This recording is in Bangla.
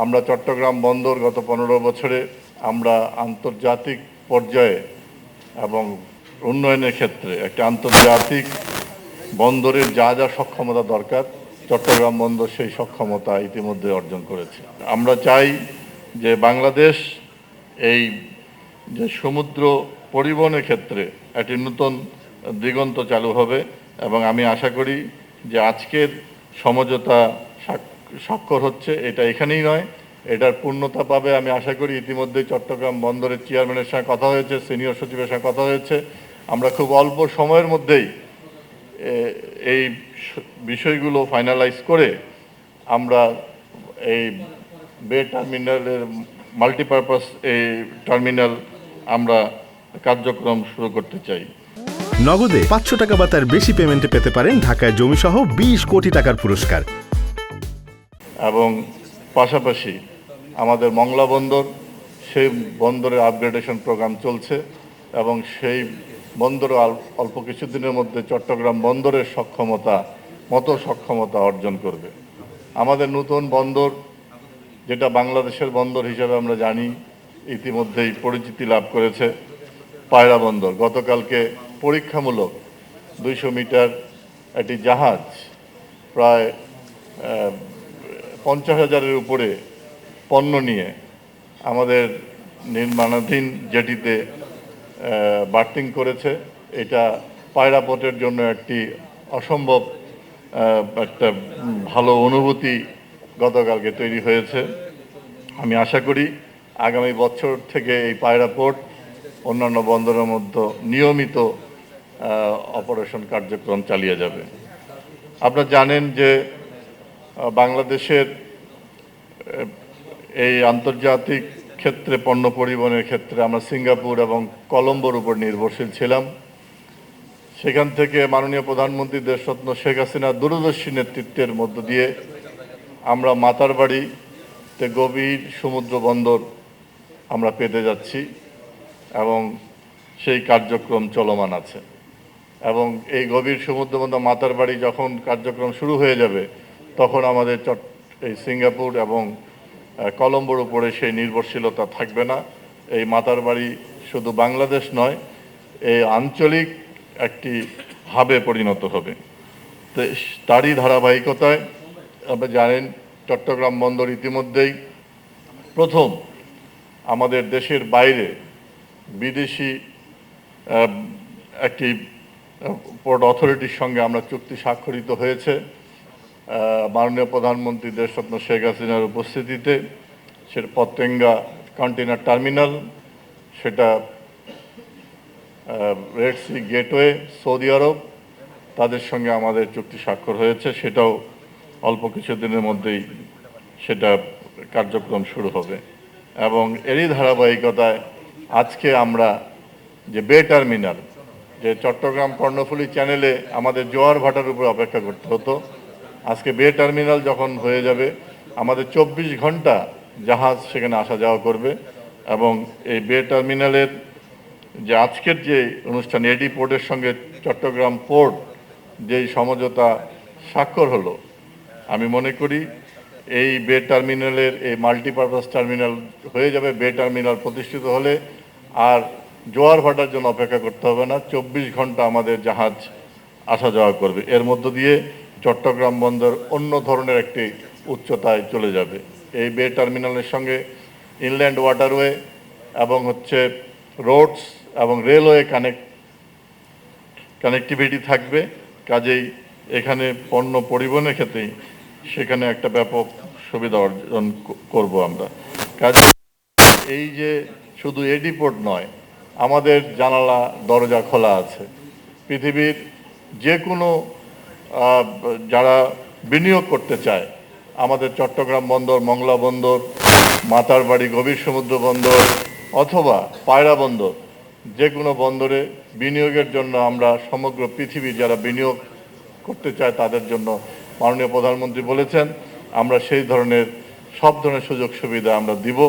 আমরা চট্টগ্রাম বন্দর গত 15 বছরে আমরা আন্তর্জাতিক পর্যায়ে এবং উন্নয়নের ক্ষেত্রে একটা আন্তর্জাতিক বন্দরের যা যা সক্ষমতা দরকার চট্টগ্রাম বন্দর সেই সক্ষমতা ইতিমধ্যে অর্জন করেছে। আমরা চাই যে বাংলাদেশ এই যে সমুদ্র পরিবহনের ক্ষেত্রে একটি নতুন দিগন্ত চালু হবে এবং আমি আশা করি যে আজকের সমঝোতা স্বাক্ষর হচ্ছে এটা এখানেই নয়, এটার পূর্ণতা পাবে আমি আশা করি। ইতিমধ্যে চট্টগ্রাম বন্দরের চেয়ারম্যানের সঙ্গে কথা হয়েছে, সিনিয়র সচিবের সঙ্গে কথা হয়েছে। আমরা খুব অল্প সময়ের মধ্যেই এই বিষয়গুলো ফাইনালাইজ করে আমরা এই বে টার্মিনালের মাল্টিপারপাস এই টার্মিনাল আমরা কার্যক্রম শুরু করতে চাই। নগদে 500 টাকা বা তার বেশি পেমেন্টে পেতে পারেন ঢাকায় জমিসহ 20 কোটি টাকার পুরস্কার। এবং পাশাপাশি আমাদের মংলা বন্দর, সেই বন্দরের আপগ্রেডেশন প্রোগ্রাম চলছে এবং সেই বন্দর অল্প কিছুদিনের মধ্যে চট্টগ্রাম বন্দরের সক্ষমতা অর্জন করবে। আমাদের নতুন বন্দর, যেটা বাংলাদেশের বন্দর হিসেবে আমরা জানি, ইতিমধ্যেই পরিচিতি লাভ করেছে, পায়রা বন্দর। গতকালকে পরীক্ষামূলক 200 মিটার একটি জাহাজ প্রায় 50,000-এর উপরে পণ্য নিয়ে আমাদের নির্মাণাধীন জেটিতে বার্থিং করেছে। এটা পায়রা পোর্টের জন্য একটি অসম্ভব একটা ভালো অনুভূতি গতকালকে তৈরি হয়েছে। আমি আশা করি আগামী বছর থেকে এই পায়রা পোর্ট অন্যান্য বন্দরের মধ্যে নিয়মিত অপারেশন কার্যক্রম চালিয়ে যাবে। আপনারা জানেন যে বাংলাদেশের এই আন্তর্জাতিক ক্ষেত্রে পণ্য পরিবহনের ক্ষেত্রে আমরা সিঙ্গাপুর এবং কলম্বোর উপর নির্ভরশীল ছিলাম। সেখান থেকে মাননীয় প্রধানমন্ত্রী দেশরত্ন শেখ হাসিনার দূরদর্শী নেতৃত্বের মধ্য দিয়ে আমরা মাতারবাড়িতে গভীর সমুদ্র বন্দর আমরা পেতে যাচ্ছি এবং সেই কার্যক্রম চলমান আছে। এবং এই গভীর সমুদ্র বন্দর মাতারবাড়ি যখন কার্যক্রম শুরু হয়ে যাবে তখন আমাদের এই সিঙ্গাপুর এবং কলম্বোর উপরে সেই নির্ভরশীলতা থাকবে না। এই মাতারবাড়ি শুধু বাংলাদেশ নয়, এই আঞ্চলিক একটি হাবে পরিণত হবে। তো তারই ধারাবাহিকতায় আপনারা জানেন চট্টগ্রাম বন্দর ইতিমধ্যেই প্রথম আমাদের দেশের বাইরে বিদেশি একটি পোর্ট অথরিটির সঙ্গে আমরা চুক্তি স্বাক্ষরিত হয়েছে মাননীয় প্রধানমন্ত্রী দেশরত্ন শেখ হাসিনার উপস্থিতিতে। সেটা পতেঙ্গা কন্টেনার টার্মিনাল, সেটা রেড সি গেটওয়ে সৌদি আরব, তাদের সঙ্গে আমাদের চুক্তি স্বাক্ষর হয়েছে। সেটাও অল্প কিছুদিনের মধ্যেই সেটা কার্যক্রম শুরু হবে। এবং এরই ধারাবাহিকতায় আজকে আমরা যে বে টার্মিনাল, যে চট্টগ্রাম কর্ণফুলী চ্যানেলে আমাদের জোয়ার ভাটার উপর অপেক্ষা করতে হতো, আজকে বে টার্মিনাল যখন হয়ে যাবে আমাদের 24 ঘন্টা জাহাজ সেখানে আসা যাওয়া করবে। এবং এই বে টার্মিনালের যে আজকের যে অনুষ্ঠান এডি পোর্টের সঙ্গে চট্টগ্রাম পোর্ট যেই সমঝোতা স্বাক্ষর হলো, আমি মনে করি এই বে টার্মিনালের এই মাল্টিপারপাস টার্মিনাল হয়ে যাবে। বে টার্মিনাল প্রতিষ্ঠিত হলে আর জোয়ার ভাটার জন্য অপেক্ষা করতে হবে না, 24 ঘন্টা আমাদের জাহাজ আসা যাওয়া করবে। এর মধ্য দিয়ে চট্টগ্রাম বন্দর অন্য ধরনের একটি উচ্চতায় চলে যাবে। এই বে টার্মিনালের সঙ্গে ইনল্যান্ড ওয়াটারওয়ে এবং রোডস এবং রেলওয়ে কানেক্টিভিটি থাকবে। কাজেই এখানে পণ্য পরিবহনের ক্ষেত্রে সেখানে একটা ব্যাপক সুবিধা অর্জন করব আমরা। কাজে এই যে শুধু এডি পোর্ট নয়, আমাদের জানালা দরজা খোলা আছে। পৃথিবীর যে কোনো যারা বিনিয়োগ করতে চায় আমাদের চট্টগ্রাম বন্দর, মংলা বন্দর, মাতারবাড়ি গভীর সমুদ্র বন্দর অথবা পায়রা বন্দর, যে কোনো বন্দরে বিনিয়োগের জন্য আমরা সমগ্র পৃথিবী যারা বিনিয়োগ করতে চায় তাদের জন্য মাননীয় প্রধানমন্ত্রী বলেছেন আমরা সেই ধরনের সব ধরনের সুযোগ সুবিধা আমরা দিব।